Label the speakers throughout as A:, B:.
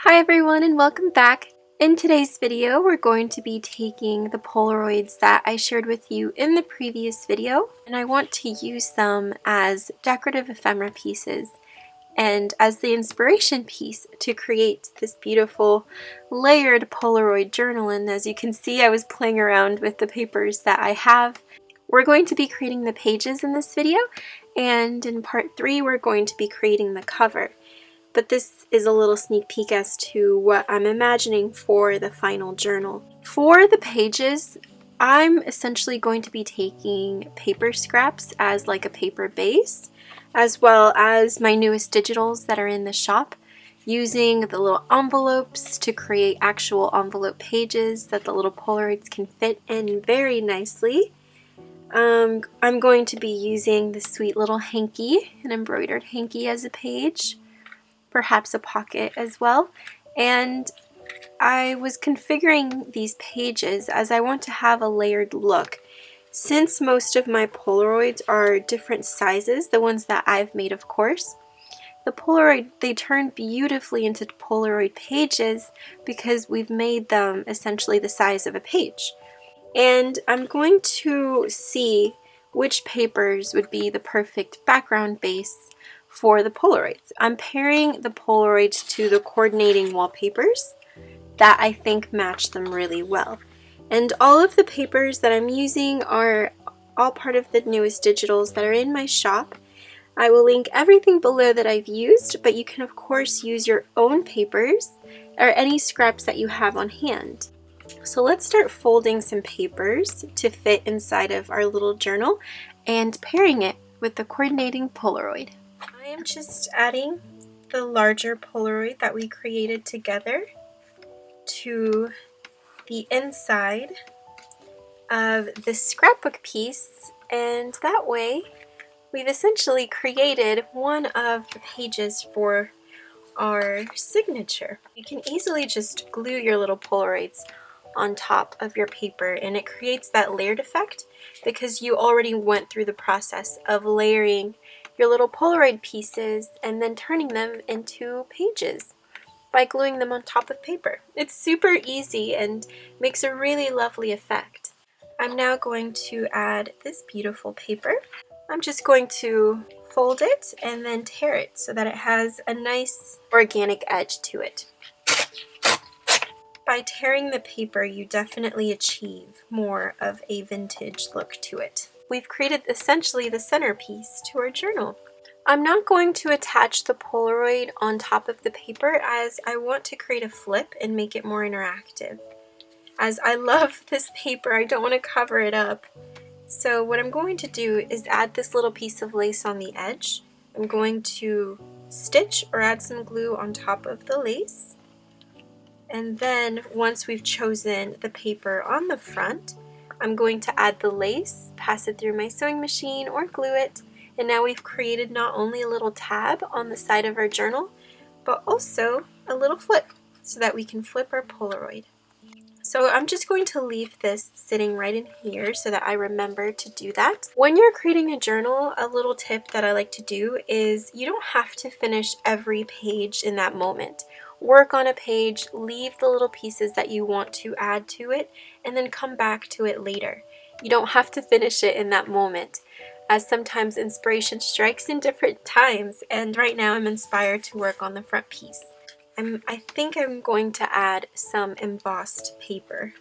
A: Hi everyone and welcome back. In today's video we're going to be taking the Polaroids that I shared with you in the previous video, and I want to use them as decorative ephemera pieces and as the inspiration piece to create this beautiful layered Polaroid journal. And as you can see, I was playing around with the papers that I have. We're going to be creating the pages in this video, and in part 3 we're going to be creating the cover. But this is a little sneak peek as to what I'm imagining for the final journal. For the pages, I'm essentially going to be taking paper scraps as like a paper base, as well as my newest digitals that are in the shop, using the little envelopes to create actual envelope pages that the little Polaroids can fit in very nicely. I'm going to be using the sweet little hanky, an embroidered hanky as a page, perhaps a pocket as well. And I was configuring these pages as I want to have a layered look. Since most of my Polaroids are different sizes, the ones that I've made of course, the Polaroid, they turn beautifully into Polaroid pages because we've made them essentially the size of a page. And I'm going to see which papers would be the perfect background base for the Polaroids. I'm pairing the Polaroids to the coordinating wallpapers that I think match them really well. And all of the papers that I'm using are all part of the newest digitals that are in my shop. I will link everything below that I've used, but you can of course use your own papers or any scraps that you have on hand. So let's start folding some papers to fit inside of our little journal and pairing it with the coordinating Polaroid. I am just adding the larger Polaroid that we created together to the inside of this scrapbook piece, and that way we've essentially created one of the pages for our signature. You can easily just glue your little Polaroids on top of your paper, and it creates that layered effect because you already went through the process of layering your little Polaroid pieces and then turning them into pages by gluing them on top of paper. It's super easy and makes a really lovely effect. I'm now going to add this beautiful paper. I'm just going to fold it and then tear it so that it has a nice organic edge to it. By tearing the paper, you definitely achieve more of a vintage look to it. We've created essentially the centerpiece to our journal. I'm not going to attach the Polaroid on top of the paper as I want to create a flip and make it more interactive. As I love this paper, I don't want to cover it up. So what I'm going to do is add this little piece of lace on the edge. I'm going to stitch or add some glue on top of the lace. And then once we've chosen the paper on the front, I'm going to add the lace, pass it through my sewing machine or glue it, and now we've created not only a little tab on the side of our journal, but also a little flip so that we can flip our Polaroid. So I'm just going to leave this sitting right in here so that I remember to do that. When you're creating a journal, a little tip that I like to do is you don't have to finish every page in that moment. Work on a page, leave the little pieces that you want to add to it, and then come back to it later. You don't have to finish it in that moment, as sometimes inspiration strikes in different times, and right now I'm inspired to work on the front piece. I think I'm going to add some embossed paper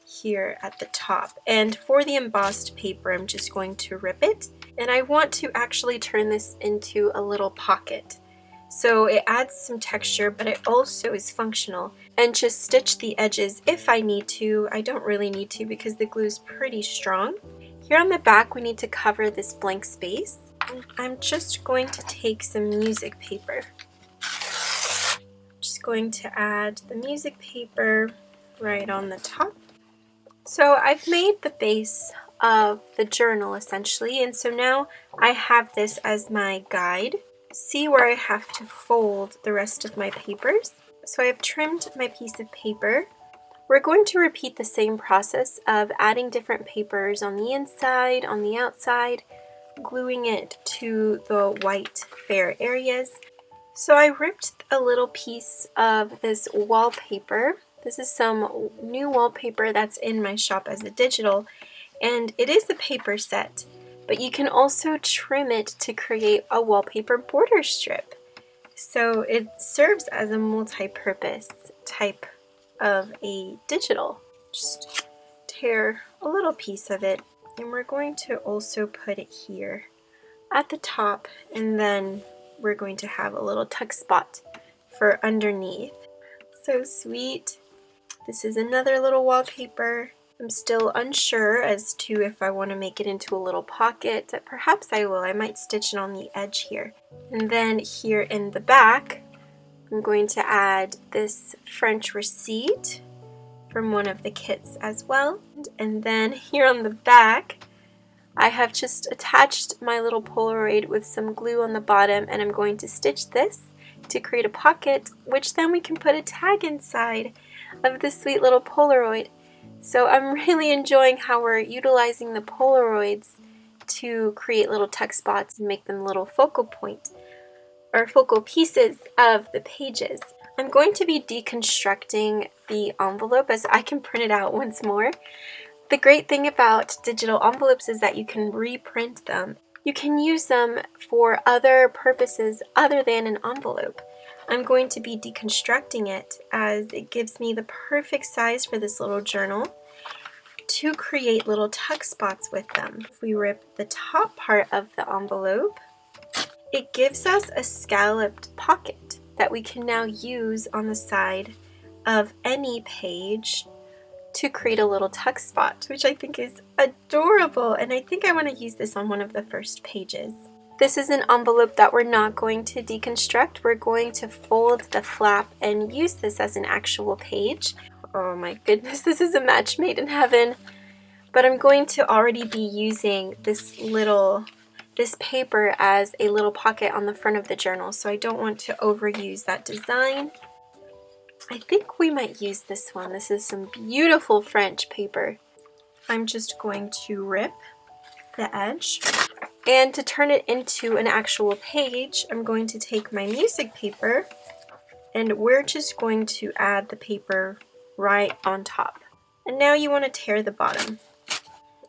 A: here at the top, and for the embossed paper I'm just going to rip it, and I want to actually turn this into a little pocket. So it adds some texture, but it also is functional, and just stitch the edges if I need to. I don't really need to because the glue is pretty strong. Here on the back we need to cover this blank space. I'm just going to take some music paper. Just going to add the music paper right on the top. So I've made the base of the journal essentially, and so now I have this as my guide. See where I have to fold the rest of my papers. So I have trimmed my piece of paper. We're going to repeat the same process of adding different papers on the inside, on the outside, gluing it to the white bare areas. So I ripped a little piece of this wallpaper. This is some new wallpaper that's in my shop as a digital, and it is a paper set, but you can also trim it to create a wallpaper border strip. So it serves as a multi-purpose type of a digital. Just tear a little piece of it, and we're going to also put it here at the top, and then we're going to have a little tuck spot for underneath. So sweet. This is another little wallpaper. I'm still unsure as to if I want to make it into a little pocket. Perhaps I will. I might stitch it on the edge here. And then here in the back, I'm going to add this French receipt from one of the kits as well. And then here on the back, I have just attached my little Polaroid with some glue on the bottom, and I'm going to stitch this to create a pocket, which then we can put a tag inside of this sweet little Polaroid. So I'm really enjoying how we're utilizing the Polaroids to create little tuck spots and make them little focal point or focal pieces of the pages. I'm going to be deconstructing the envelope as I can print it out once more. The great thing about digital envelopes is that you can reprint them. You can use them for other purposes other than an envelope. I'm going to be deconstructing it as it gives me the perfect size for this little journal to create little tuck spots with them. If we rip the top part of the envelope, it gives us a scalloped pocket that we can now use on the side of any page to create a little tuck spot, which I think is adorable, and I think I want to use this on one of the first pages. This is an envelope that we're not going to deconstruct. We're going to fold the flap and use this as an actual page. Oh my goodness, this is a match made in heaven. But I'm going to already be using this paper as a little pocket on the front of the journal, so I don't want to overuse that design. I think we might use this one. This is some beautiful French paper. I'm just going to rip the edge. And to turn it into an actual page, I'm going to take my music paper, and we're just going to add the paper right on top. And now you want to tear the bottom.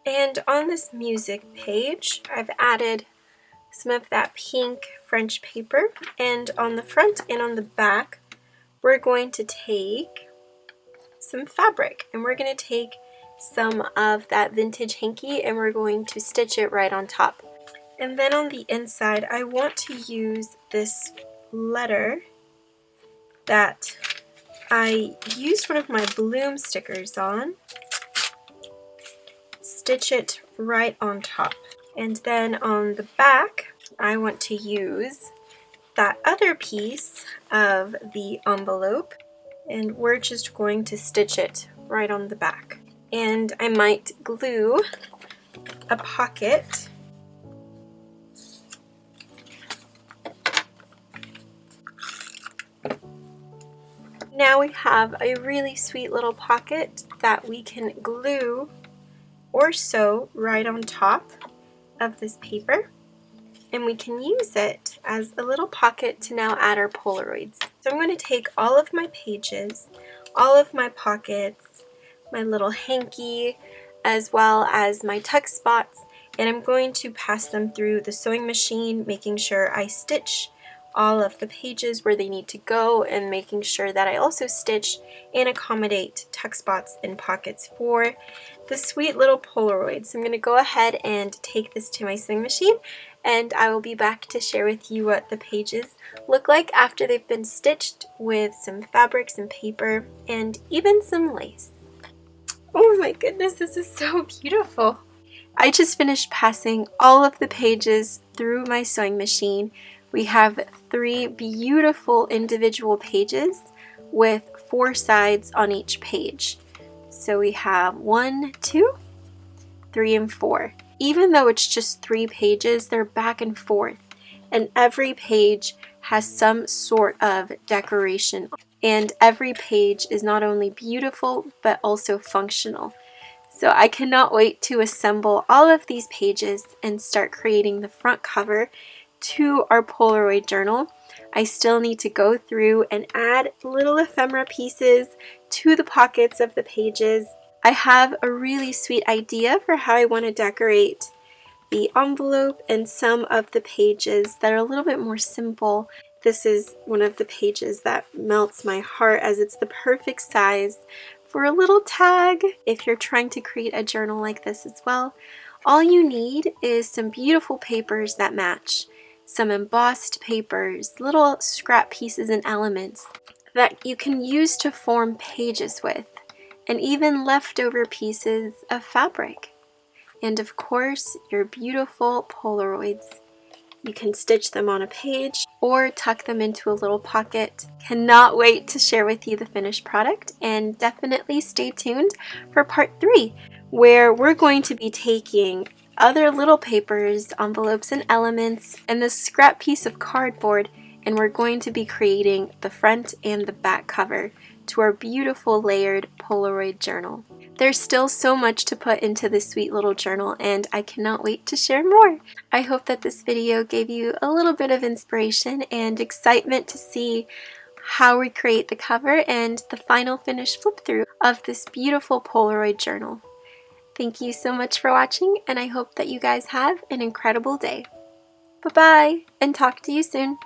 A: And on this music page, I've added some of that pink French paper, and on the front and on the back, we're going to take some fabric, and we're going to take some of that vintage hanky, and we're going to stitch it right on top. And then on the inside, I want to use this letter that I used one of my bloom stickers on. Stitch it right on top. And then on the back, I want to use that other piece of the envelope, and we're just going to stitch it right on the back. And I might glue a pocket Now we have a really sweet little pocket that we can glue or sew right on top of this paper, and we can use it as a little pocket to now add our Polaroids. So I'm going to take all of my pages, all of my pockets, my little hanky, as well as my tuck spots, and I'm going to pass them through the sewing machine, making sure I stitch all of the pages where they need to go, and making sure that I also stitch and accommodate tuck spots and pockets for the sweet little Polaroids. So I'm going to go ahead and take this to my sewing machine, and I will be back to share with you what the pages look like after they've been stitched with some fabrics and paper and even some lace. Oh my goodness, this is so beautiful. I just finished passing all of the pages through my sewing machine. We have 3 beautiful individual pages with 4 sides on each page. So we have 1, 2, 3, and 4. Even though it's just 3 pages, they're back and forth, and every page has some sort of decoration, and every page is not only beautiful but also functional. So I cannot wait to assemble all of these pages and start creating the front cover to our Polaroid journal. I still need to go through and add little ephemera pieces to the pockets of the pages. I have a really sweet idea for how I want to decorate the envelope and some of the pages that are a little bit more simple. This is one of the pages that melts my heart as it's the perfect size for a little tag if you're trying to create a journal like this as well. All you need is some beautiful papers that match, some embossed papers, little scrap pieces and elements that you can use to form pages with, and even leftover pieces of fabric. And of course, your beautiful Polaroids. You can stitch them on a page or tuck them into a little pocket. Cannot wait to share with you the finished product, and definitely stay tuned for part 3, where we're going to be taking other little papers, envelopes, and elements, and this scrap piece of cardboard, and we're going to be creating the front and the back cover to our beautiful layered Polaroid journal. There's still so much to put into this sweet little journal, and I cannot wait to share more. I hope that this video gave you a little bit of inspiration and excitement to see how we create the cover and the final finished flip through of this beautiful Polaroid journal. Thank you so much for watching, and I hope that you guys have an incredible day. Bye-bye, and talk to you soon.